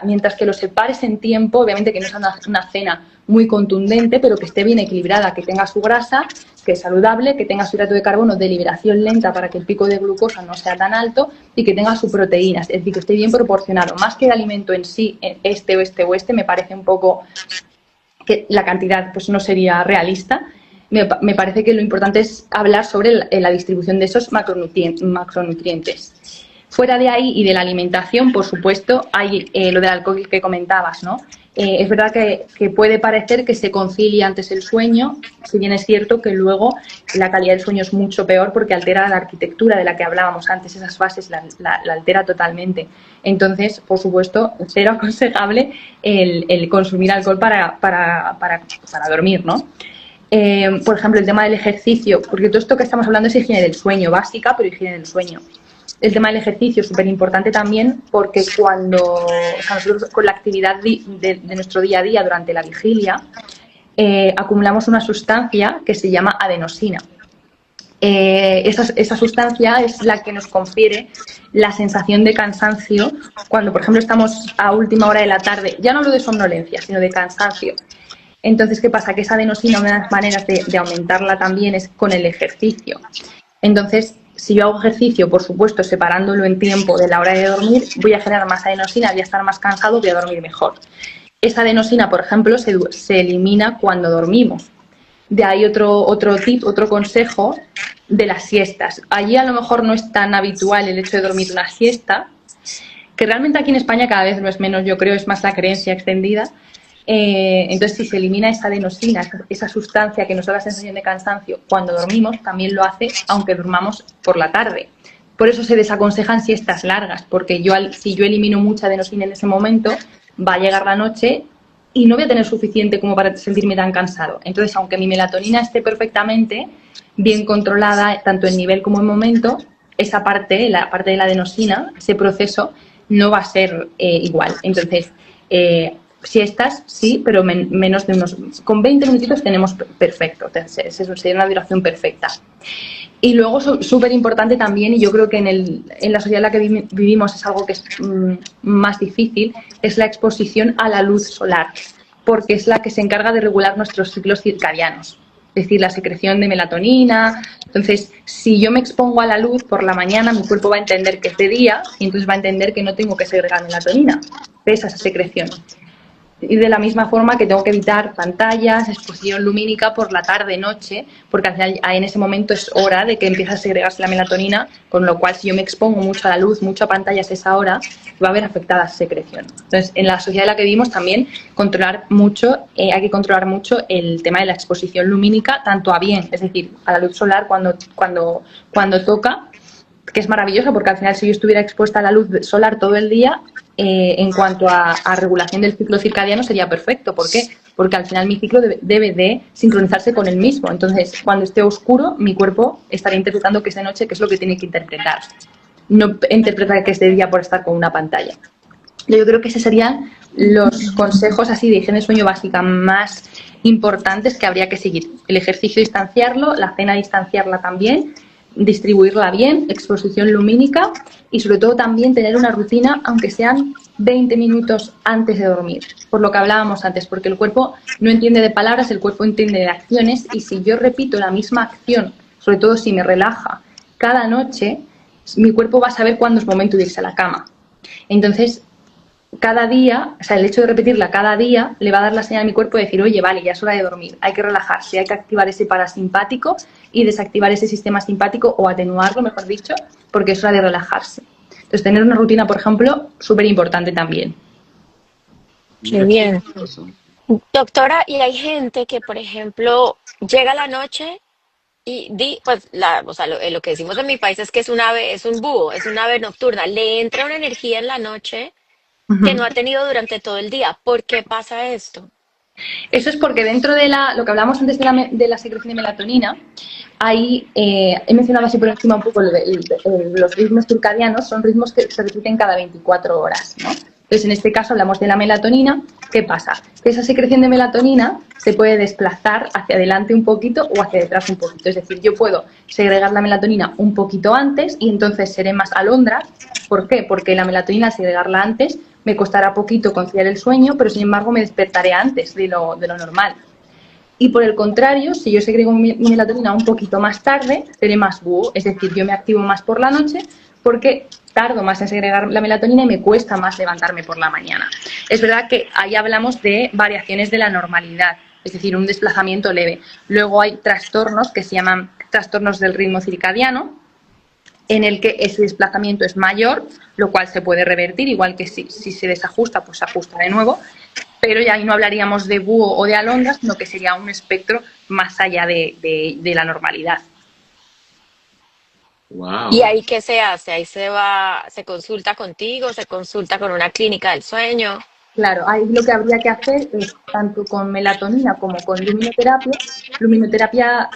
mientras que lo separes en tiempo, obviamente que no sea una cena muy contundente, pero que esté bien equilibrada, que tenga su grasa, que es saludable, que tenga su hidrato de carbono de liberación lenta para que el pico de glucosa no sea tan alto y que tenga sus proteínas, es decir, que esté bien proporcionado. Más que el alimento en sí, este, me parece un poco que la cantidad pues no sería realista. Me parece que lo importante es hablar sobre la distribución de esos macronutrientes. Fuera de ahí y de la alimentación, por supuesto, hay lo del alcohol que comentabas, ¿no? Es verdad que puede parecer que se concilia antes el sueño, si bien es cierto que luego la calidad del sueño es mucho peor porque altera la arquitectura de la que hablábamos antes, esas fases la altera totalmente. Entonces, por supuesto, cero aconsejable el consumir alcohol para dormir, ¿no? Por ejemplo, el tema del ejercicio, porque todo esto que estamos hablando es higiene del sueño, básica, pero higiene del sueño. El tema del ejercicio es súper importante también porque nosotros con la actividad de nuestro día a día durante la vigilia acumulamos una sustancia que se llama adenosina. Esa sustancia es la que nos confiere la sensación de cansancio cuando, por ejemplo, estamos a última hora de la tarde. Ya no hablo de somnolencia, sino de cansancio. Entonces, ¿qué pasa? Que esa adenosina, una de las maneras de aumentarla también es con el ejercicio. Entonces, si yo hago ejercicio, por supuesto, separándolo en tiempo de la hora de dormir, voy a generar más adenosina, voy a estar más cansado, voy a dormir mejor. Esa adenosina, por ejemplo, se elimina cuando dormimos. De ahí otro consejo de las siestas. Allí a lo mejor no es tan habitual el hecho de dormir una siesta, que realmente aquí en España cada vez lo es menos, yo creo, es más la creencia extendida. Entonces, si se elimina esa adenosina, esa sustancia que nos da la sensación de cansancio cuando dormimos, también lo hace aunque durmamos por la tarde. Por eso se desaconsejan siestas largas, porque si yo elimino mucha adenosina en ese momento, va a llegar la noche y no voy a tener suficiente como para sentirme tan cansado. Entonces, aunque mi melatonina esté perfectamente bien controlada, tanto en nivel como en momento, esa parte, la parte de la adenosina, ese proceso, no va a ser igual. Entonces, siestas sí, pero menos de unos... Con 20 minutitos tenemos perfecto, sería una duración perfecta. Y luego, súper importante también, y yo creo que en la sociedad en la que vivimos es algo que es más difícil, es la exposición a la luz solar, porque es la que se encarga de regular nuestros ciclos circadianos, es decir, la secreción de melatonina. Entonces, si yo me expongo a la luz por la mañana, mi cuerpo va a entender que es de día y entonces va a entender que no tengo que segregar melatonina, esa secreción. Y de la misma forma que tengo que evitar pantallas, exposición lumínica por la tarde-noche, porque al final en ese momento es hora de que empiece a segregarse la melatonina, con lo cual si yo me expongo mucho a la luz, mucho a pantallas a esa hora, va a haber afectada esa secreción. Entonces, en la sociedad en la que vivimos también hay que controlar mucho el tema de la exposición lumínica, tanto a bien, es decir, a la luz solar cuando toca, que es maravilloso, porque al final si yo estuviera expuesta a la luz solar todo el día, en cuanto a regulación del ciclo circadiano sería perfecto. ¿Por qué? Porque al final mi ciclo debe de sincronizarse con el mismo. Entonces, cuando esté oscuro, mi cuerpo estará interpretando que es de noche, que es lo que tiene que interpretar. No interpreta que es de día por estar con una pantalla. Yo creo que esos serían los consejos así de higiene de sueño básica más importantes que habría que seguir. El ejercicio distanciarlo, la cena distanciarla también, distribuirla bien, exposición lumínica y sobre todo también tener una rutina, aunque sean 20 minutos antes de dormir, por lo que hablábamos antes, porque el cuerpo no entiende de palabras, el cuerpo entiende de acciones, y si yo repito la misma acción, sobre todo si me relaja cada noche, mi cuerpo va a saber cuándo es momento de irse a la cama. Entonces, cada día, o sea, el hecho de repetirla cada día le va a dar la señal a mi cuerpo de decir, oye, vale, ya es hora de dormir, hay que relajarse, hay que activar ese parasimpático y desactivar ese sistema simpático, o atenuarlo, mejor dicho, porque es hora de relajarse. Entonces, tener una rutina, por ejemplo, súper importante también. Qué bien. Doctora, y hay gente que, por ejemplo, llega la noche y pues o sea, lo que decimos en mi país es que es un ave, es un búho, es un ave nocturna, le entra una energía en la noche que no ha tenido durante todo el día. ¿Por qué pasa esto? Eso es porque dentro de lo que hablamos antes de la secreción de melatonina, he mencionado así por encima un poco los ritmos circadianos, son ritmos que se repiten cada 24 horas, ¿no? Entonces, en este caso hablamos de la melatonina. ¿Qué pasa? Que esa secreción de melatonina se puede desplazar hacia adelante un poquito o hacia detrás un poquito. Es decir, yo puedo segregar la melatonina un poquito antes y entonces seré más alondra. ¿Por qué? Porque la melatonina, al segregarla antes, me costará poquito conciliar el sueño, pero sin embargo me despertaré antes de lo normal. Y por el contrario, si yo segrego mi melatonina un poquito más tarde, seré más búho, es decir, yo me activo más por la noche porque tardo más en segregar la melatonina y me cuesta más levantarme por la mañana. Es verdad que ahí hablamos de variaciones de la normalidad, es decir, un desplazamiento leve. Luego hay trastornos que se llaman trastornos del ritmo circadiano, en el que ese desplazamiento es mayor, lo cual se puede revertir, igual que si se desajusta, pues se ajusta de nuevo, pero ya ahí no hablaríamos de búho o de alondra, sino que sería un espectro más allá de la normalidad. Wow. ¿Y ahí qué se hace? Ahí se consulta contigo, se consulta con una clínica del sueño. Claro, ahí lo que habría que hacer es, tanto con melatonina como con luminoterapia,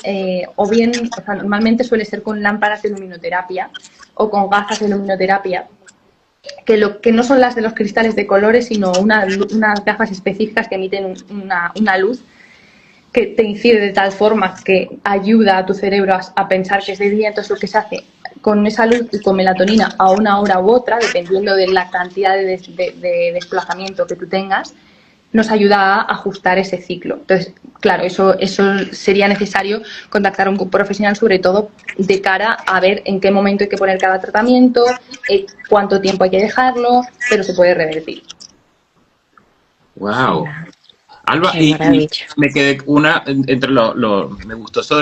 o bien, o sea, normalmente suele ser con lámparas de luminoterapia o con gafas de luminoterapia, que no son las de los cristales de colores, sino unas gafas específicas que emiten una luz que te incide de tal forma que ayuda a tu cerebro a pensar que es de día. Entonces, lo que se hace con esa luz y con melatonina a una hora u otra, dependiendo de la cantidad de desplazamiento que tú tengas, nos ayuda a ajustar ese ciclo. Entonces, claro, eso sería necesario contactar a un profesional, sobre todo de cara a ver en qué momento hay que poner cada tratamiento, cuánto tiempo hay que dejarlo, pero se puede revertir. Wow. Alba, Qué y maravilla. me quedé entre me gustó eso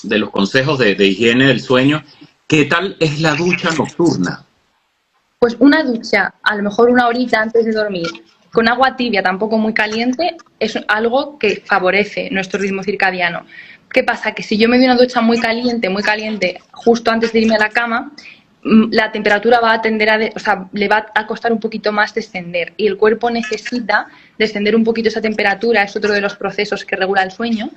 de los consejos de higiene del sueño. ¿Qué tal es la ducha nocturna? Pues una ducha, a lo mejor una horita antes de dormir, con agua tibia, tampoco muy caliente, es algo que favorece nuestro ritmo circadiano. ¿Qué pasa? Que si yo me doy una ducha muy caliente, justo antes de irme a la cama, la temperatura va a tender o sea, le va a costar un poquito más descender y el cuerpo necesita descender un poquito esa temperatura, es otro de los procesos que regula el sueño,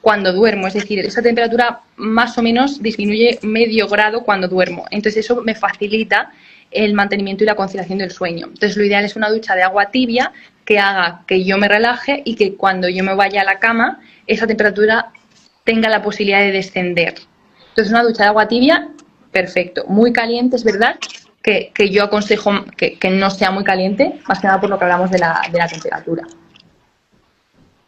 cuando duermo, es decir, esa temperatura más o menos disminuye medio grado cuando duermo, entonces eso me facilita el mantenimiento y la conciliación del sueño. Entonces lo ideal es una ducha de agua tibia que haga que yo me relaje y que cuando yo me vaya a la cama esa temperatura tenga la posibilidad de descender. Entonces una ducha de agua tibia, perfecto. Muy caliente, es verdad que yo aconsejo que no sea muy caliente, más que nada por lo que hablamos de la temperatura.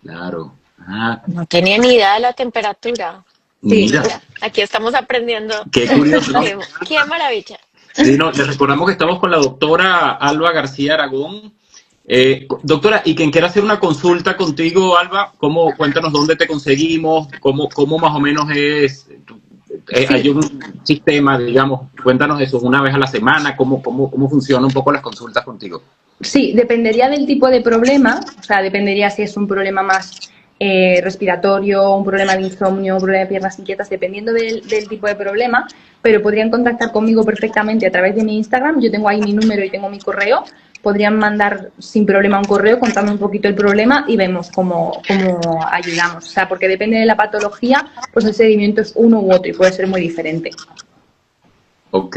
Claro. Ah, No tenía ni idea de la temperatura. mira, Mira, aquí estamos aprendiendo. qué curioso, ¿no? Qué maravilla. Sí, no, les recordamos que estamos con la doctora Alba García Aragón. Doctora, y quien quiera hacer una consulta contigo, Alba, cuéntanos dónde te conseguimos, cómo más o menos es, hay un sistema, digamos, cuéntanos eso, una vez a la semana, cómo funciona un poco las consultas contigo. Sí, dependería del tipo de problema, o sea, dependería si es un problema más respiratorio, un problema de insomnio, un problema de piernas inquietas, dependiendo del tipo de problema, pero podrían contactar conmigo perfectamente a través de mi Instagram, yo tengo ahí mi número y tengo mi correo, podrían mandar sin problema un correo, contarme un poquito el problema y vemos cómo ayudamos, o sea, porque depende de la patología, pues el seguimiento es uno u otro y puede ser muy diferente. Ok,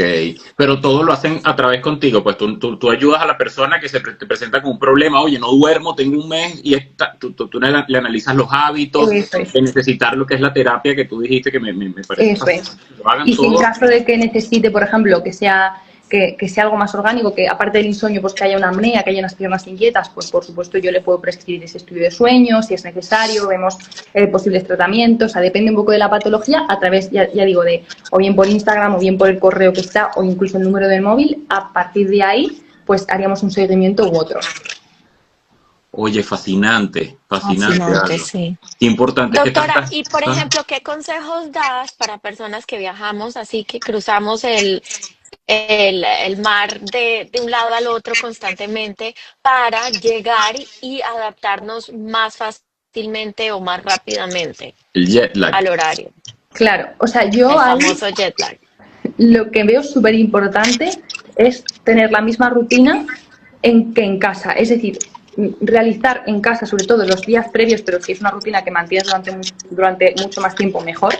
pero todo lo hacen a través contigo, pues tú ayudas a la persona que te presenta con un problema, oye, no duermo, tengo un mes, y tú le analizas los hábitos, de necesitar lo que es la terapia que tú dijiste que me parece Eso fácil. es. Lo hagan Y si en todo. caso de que necesite, por ejemplo, que sea algo más orgánico, que aparte del insomnio, pues que haya una apnea, que haya unas piernas inquietas, pues por supuesto yo le puedo prescribir ese estudio de sueño, si es necesario, vemos posibles tratamientos, o sea, depende un poco de la patología, a través, ya digo, de o bien por Instagram, o bien por el correo que está, o incluso el número del móvil, a partir de ahí, pues haríamos un seguimiento u otro. Oye, fascinante, Fascinante, algo. sí. Qué importante. Doctora, y por ejemplo, ¿qué consejos das para personas que viajamos así, que cruzamos el mar de un lado al otro constantemente para llegar y adaptarnos más fácilmente o más rápidamente El jet lag. al horario? Claro, o sea, El yo ahí famoso jet lag. lo que veo súper importante es tener la misma rutina que en casa, es decir, realizar en casa, sobre todo los días previos, pero si es una rutina que mantienes durante mucho más tiempo, mejor,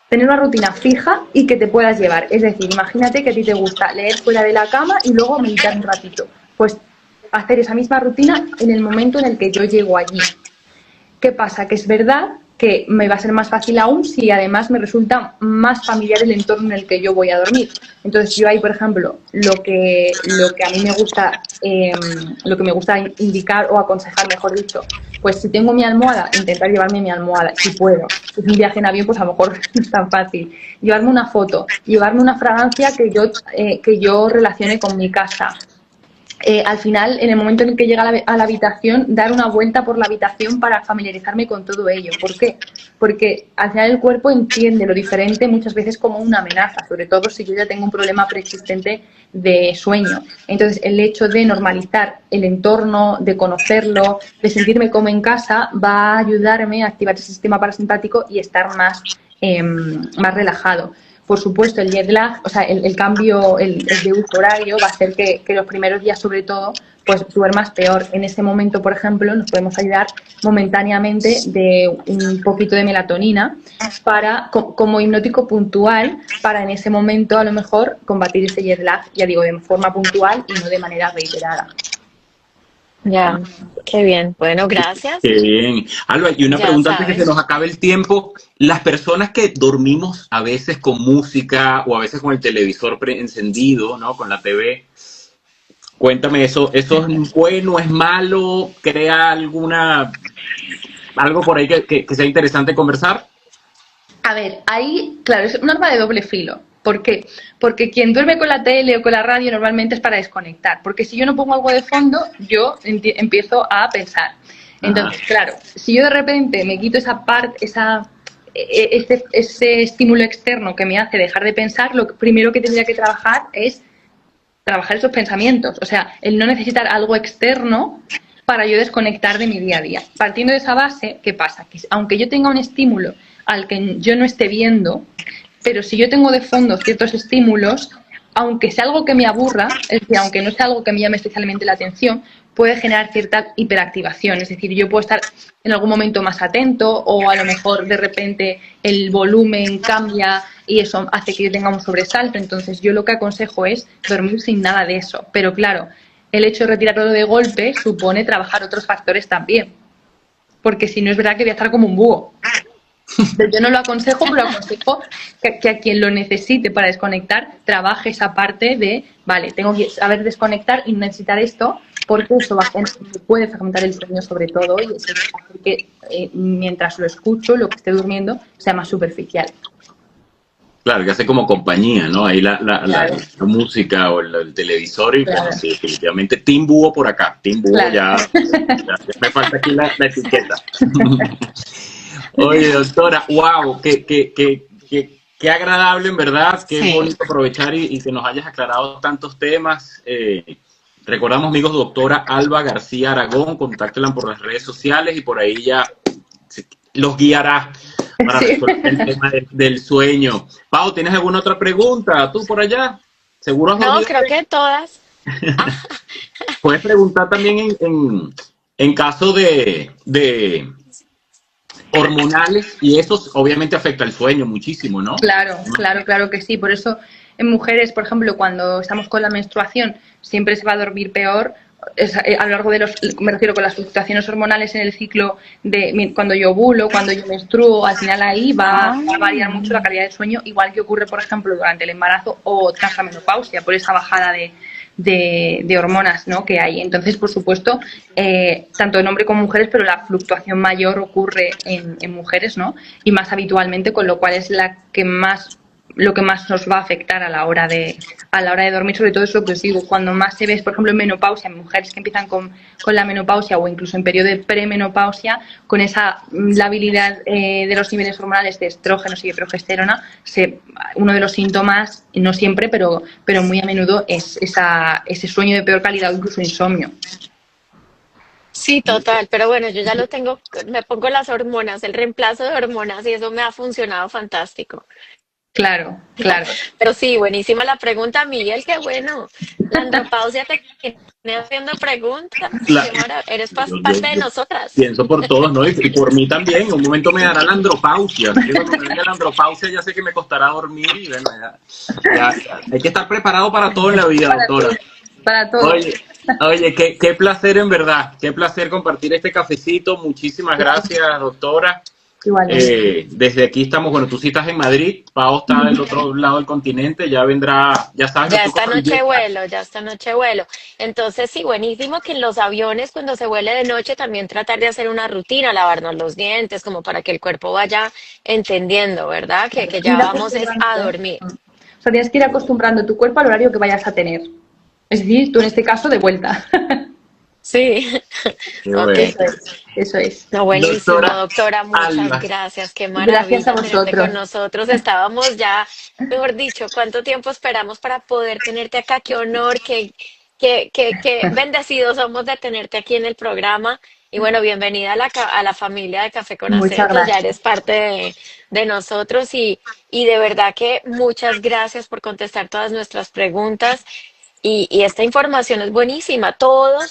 tener una rutina fija y que te puedas llevar. Es decir, imagínate que a ti te gusta leer fuera de la cama y luego meditar un ratito. Pues hacer esa misma rutina en el momento en el que yo llego allí. ¿Qué pasa? Que es verdad que me va a ser más fácil aún si además me resulta más familiar el entorno en el que yo voy a dormir. Entonces yo ahí, por ejemplo, lo que a mí me gusta, lo que me gusta indicar o aconsejar, mejor dicho, pues si tengo mi almohada, intentar llevarme mi almohada, si puedo. Si es un viaje en avión, pues a lo mejor no es tan fácil. Llevarme una foto, llevarme una fragancia que yo relacione con mi casa. Al final, en el momento en el que llega a la habitación, dar una vuelta por la habitación para familiarizarme con todo ello. ¿Por qué? Porque al final el cuerpo entiende lo diferente muchas veces como una amenaza, sobre todo si yo ya tengo un problema preexistente de sueño. Entonces, el hecho de normalizar el entorno, de conocerlo, de sentirme como en casa, va a ayudarme a activar ese sistema parasimpático y estar más relajado. Por supuesto, el jet lag, o sea, el cambio, el de uso horario va a hacer que los primeros días, sobre todo, pues duermas peor. En ese momento, por ejemplo, nos podemos ayudar momentáneamente de un poquito de melatonina como hipnótico puntual para en ese momento, a lo mejor, combatir ese jet lag, ya digo, de forma puntual y no de manera reiterada. Ya, qué bien. Bueno, gracias. Qué bien. Alba, y una Ya pregunta antes de sabes. que se nos acabe el tiempo. Las personas que dormimos a veces con música o a veces con el televisor encendido, ¿no? Con la TV. Cuéntame eso. ¿Eso es bueno, es malo? ¿Crea algo por ahí que sea interesante conversar? A ver, ahí, claro, es un arma de doble filo. ¿Por qué? Porque quien duerme con la tele o con la radio normalmente es para desconectar. Porque si yo no pongo algo de fondo, yo empiezo a pensar. Entonces, claro, si yo de repente me quito esa parte, ese estímulo externo que me hace dejar de pensar, lo primero que tendría que trabajar es trabajar esos pensamientos. O sea, el no necesitar algo externo para yo desconectar de mi día a día. Partiendo de esa base, ¿qué pasa? Que aunque yo tenga un estímulo al que yo no esté viendo, pero si yo tengo de fondo ciertos estímulos, aunque sea algo que me aburra, es decir, aunque no sea algo que me llame especialmente la atención, puede generar cierta hiperactivación. Es decir, yo puedo estar en algún momento más atento o a lo mejor de repente el volumen cambia y eso hace que yo tenga un sobresalto. Entonces yo lo que aconsejo es dormir sin nada de eso. Pero claro, el hecho de retirarlo de golpe supone trabajar otros factores también. Porque si no, es verdad que voy a estar como un búho. Pero yo no lo aconsejo, pero aconsejo que a quien lo necesite para desconectar trabaje esa parte de, vale, tengo que saber desconectar y no necesitar esto, porque eso puede fragmentar el sueño sobre todo y eso hace que mientras lo escucho, lo que esté durmiendo, sea más superficial. Claro, que hace como compañía, ¿no? Ahí la Claro. música o el televisor y Claro. bueno, sí, definitivamente Team Búho por acá. Team Búho Claro. ya me falta aquí la etiqueta. Oye, doctora, wow, qué agradable en verdad, qué Sí. bonito aprovechar y que nos hayas aclarado tantos temas. Recordamos, amigos, doctora Alba García Aragón, contáctenla por las redes sociales y por ahí ya los guiará para Sí. resolver el tema del sueño. Pau, ¿tienes alguna otra pregunta? ¿Tú por allá? ¿Seguro has No, dormido creo bien? que todas. Puedes preguntar también en caso de hormonales y eso obviamente afecta el sueño muchísimo, ¿no? Claro, claro que sí. Por eso en mujeres, por ejemplo, cuando estamos con la menstruación, siempre se va a dormir peor. A lo largo de me refiero con las fluctuaciones hormonales en el ciclo de cuando yo ovulo, cuando yo menstruo, al final ahí va a variar mucho la calidad del sueño, igual que ocurre, por ejemplo, durante el embarazo o tras la menopausia, por esa bajada de hormonas, ¿no?, que hay. Entonces, por supuesto, tanto en hombres como mujeres, pero la fluctuación mayor ocurre en mujeres, ¿no?, y más habitualmente, con lo cual es lo que más nos va a afectar a la hora de dormir. Sobre todo eso que os digo, cuando más se ve, por ejemplo, en menopausia, en mujeres que empiezan con la menopausia o incluso en periodo de premenopausia, con esa labilidad de los niveles hormonales de estrógenos y de progesterona, uno de los síntomas, no siempre, pero muy a menudo, es ese sueño de peor calidad o incluso insomnio. Sí, total, pero bueno, yo ya lo tengo, me pongo las hormonas, el reemplazo de hormonas y eso me ha funcionado fantástico. Claro. Pero sí, buenísima la pregunta, Miguel, qué bueno. La andropausia te tiene haciendo preguntas. La- Qué eres yo, yo- parte de yo nosotras. pienso por todos, ¿no? Y por mí también. En un momento me dará la andropausia. Así que cuando me venga la andropausia ya sé que me costará dormir y bueno, ya. Hay que estar preparado para todo en la vida, doctora. Para todo. Oye, qué placer en verdad. Qué placer compartir este cafecito. Muchísimas gracias, doctora. Igualmente. Desde aquí estamos, bueno, tú sí estás en Madrid, Pau está del otro lado del continente, ya vendrá, ya sabes. Ya esta noche vuelo, ya esta noche vuelo. Entonces, sí, buenísimo que en los aviones, cuando se vuele de noche, también tratar de hacer una rutina, lavarnos los dientes, como para que el cuerpo vaya entendiendo, ¿verdad? Que ya vamos es a dormir. O sea, tienes que ir acostumbrando tu cuerpo al horario que vayas a tener. Es decir, tú en este caso de vuelta. Sí. Bueno. Ok. Eso es. No, buenísimo, Doctora doctora, muchas Alba. gracias. Qué Gracias maravilla a tenerte vosotros. con nosotros. Estábamos ya, mejor dicho, ¿cuánto tiempo esperamos para poder tenerte acá? Qué honor, qué bendecidos somos de tenerte aquí en el programa. Y bueno, bienvenida a la familia de Café con Muchas Acento. Ya gracias. eres parte de nosotros y de verdad que muchas gracias por contestar todas nuestras preguntas. Y esta información es buenísima. Todos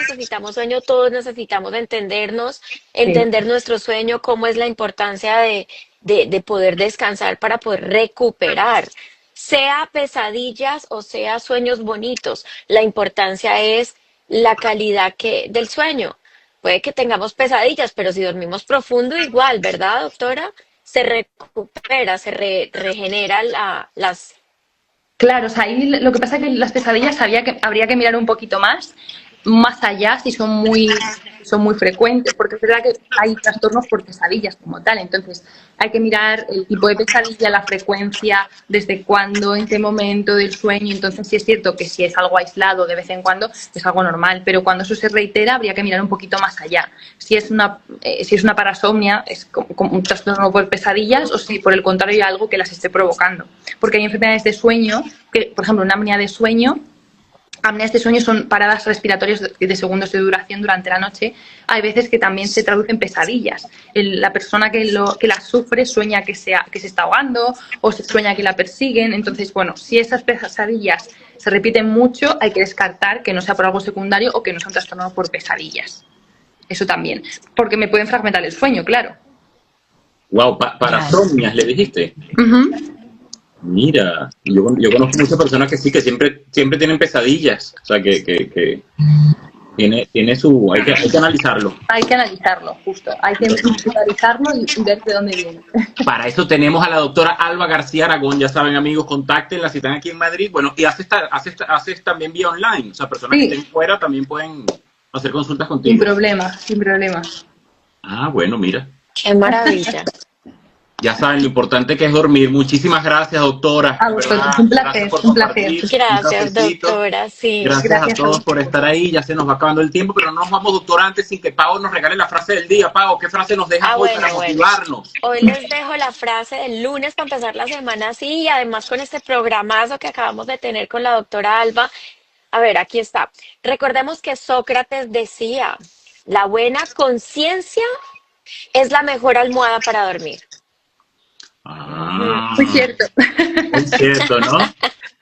necesitamos sueño, todos necesitamos entendernos, entender nuestro sueño, cómo es la importancia de poder descansar para poder recuperar, sea pesadillas o sea sueños bonitos. La importancia es la calidad del sueño. Puede que tengamos pesadillas, pero si dormimos profundo, igual, ¿verdad, doctora? Se recupera, regenera las. Claro, o sea, ahí lo que pasa es que las pesadillas habría que mirar un poquito más allá si son muy frecuentes, porque es verdad que hay trastornos por pesadillas como tal. Entonces, hay que mirar el tipo de pesadilla, la frecuencia, desde cuándo, en qué momento del sueño. Entonces, sí es cierto que si es algo aislado de vez en cuando, es algo normal, pero cuando eso se reitera, habría que mirar un poquito más allá. Si es una parasomnia, es como un trastorno por pesadillas, o si por el contrario hay algo que las esté provocando. Porque hay enfermedades de sueño, que, por ejemplo, una apnea de sueño, apneas de sueño son paradas respiratorias de segundos de duración durante la noche. Hay veces que también se traducen pesadillas. La persona que las sufre sueña que se está ahogando o se sueña que la persiguen. Entonces, bueno, si esas pesadillas se repiten mucho, hay que descartar que no sea por algo secundario o que no sea un trastorno por pesadillas. Eso también. Porque me pueden fragmentar el sueño, claro. Wow, parasomnias, le dijiste. Uh-huh. Mira, yo conozco muchas personas que sí, que siempre tienen pesadillas. O sea, que tiene su... Hay que analizarlo. Hay que analizarlo, justo. Hay que analizarlo y ver de dónde viene. Para eso tenemos a la doctora Alba García Aragón. Ya saben, amigos, contáctenla si están aquí en Madrid. Bueno, y haces también vía online. O sea, personas que estén fuera también pueden hacer consultas contigo. Sin problema. Ah, bueno, mira. Qué maravilla. Ya saben lo importante que es dormir. Muchísimas gracias, doctora. A vosotros, un placer, un placer. Gracias, doctora, sí. Gracias a todos por estar ahí. Ya se nos va acabando el tiempo, pero no nos vamos, doctora, antes sin que Pau nos regale la frase del día. Pau, ¿qué frase nos deja hoy para motivarnos? Hoy les dejo la frase del lunes para empezar la semana así y además con este programazo que acabamos de tener con la doctora Alba. A ver, aquí está. Recordemos que Sócrates decía, la buena conciencia es la mejor almohada para dormir. Muy cierto. Muy cierto, ¿no?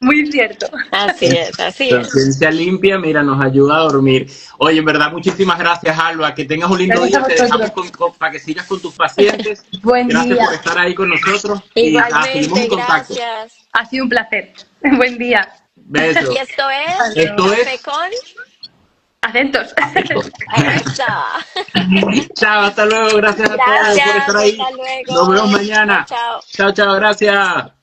Muy cierto. Así es. Conciencia limpia, mira, nos ayuda a dormir. Oye, en verdad, muchísimas gracias, Alba. Que tengas un lindo día. Te dejamos para que sigas con tus pacientes. Gracias por estar ahí con nosotros. Igualmente, seguimos en contacto. Gracias. Ha sido un placer. Buen día. Besos. Y esto es Café con Acentos. Chao, hasta luego. Gracias a todos por estar ahí. Hasta luego. Nos vemos mañana. Chao. Chao, gracias.